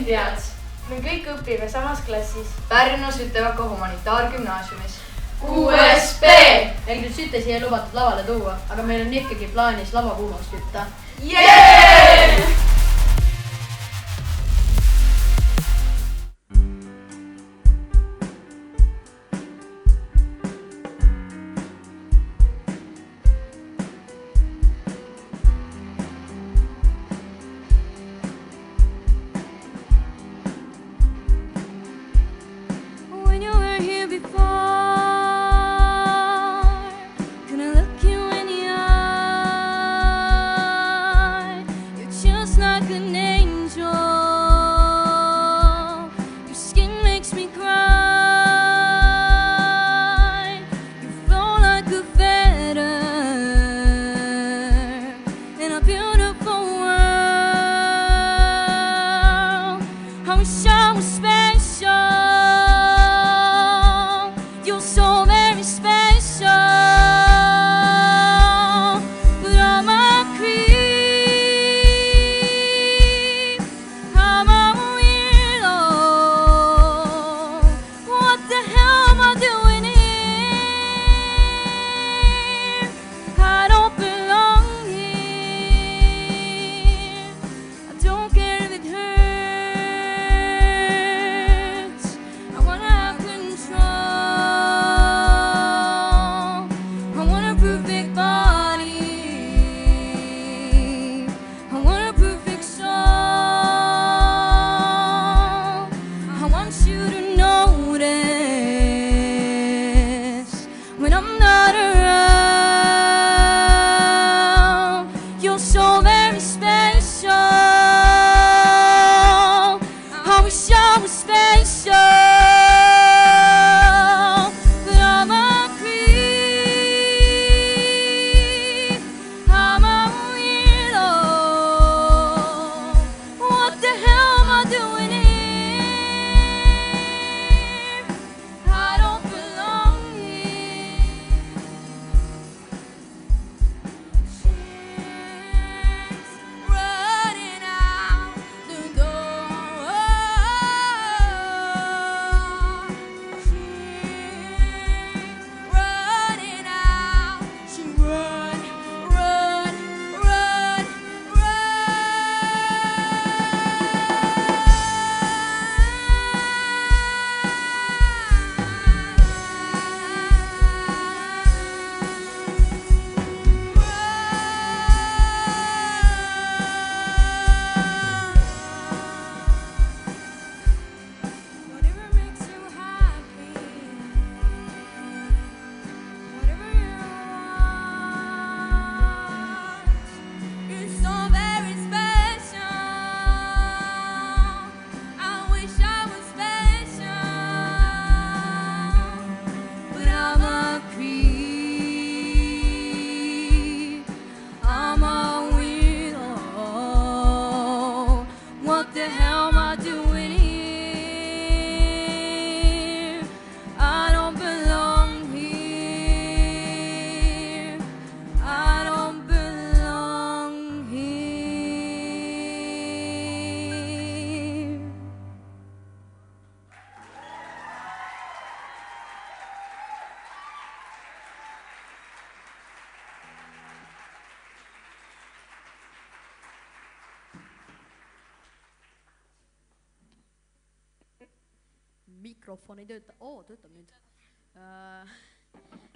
tead, me kõik õpime samas klassis. Pärnu Sütevaka humanitaargümnaasiumis. 6B! Meil küll sütesi ei lubatud lavale tuua, aga meil on ikkagi plaanis lava kuumaks kütta. Yeah! Mikrofon ei tööta. Töötab nüüd.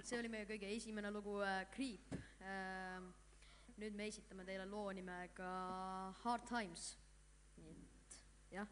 See oli meie kõige esimene lugu Creep. Nüüd me esitame teile loo nimega Hard Times. Nii et, jah.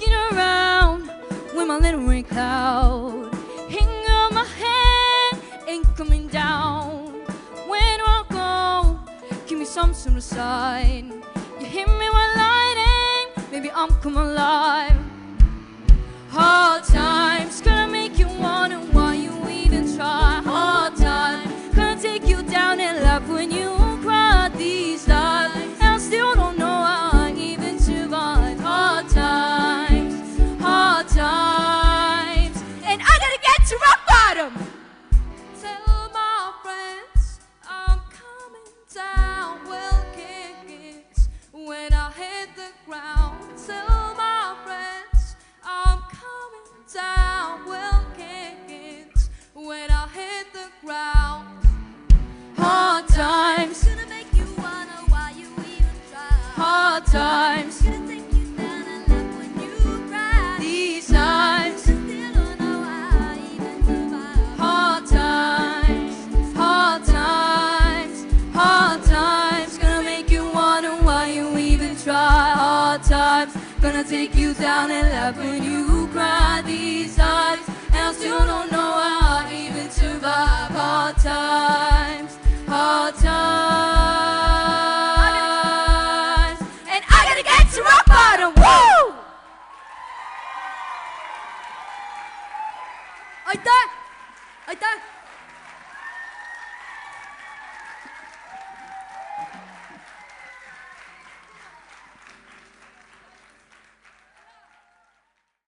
walking around with my little rain cloud. Hanging on my head, ain't coming down. When do I go? Give me some sort of sign. You hit me with lightning, maybe I'm come alive. Hard times gonna make you wonder why you even try. Hard times gonna take you down and laugh when you cry. These times, and I still don't know how I even survived. Hard times, and I gotta get to rock bottom. Tell my friends I'm coming down. Well, kick it when I hit the ground. Tell my friends I'm coming down. Well, kick it when I hit the ground. Hard times gonna make you wonder why you even try. Hard times gonna take you down and laugh when you cry. These times I still don't know how I even survive. Hard times gonna make you wonder why you even try. Hard times gonna take you down and laugh when you cry. These times, and I still don't know how I even survive. Hard times, and I gotta get to rock bottom. Woo! aitäh, aitäh.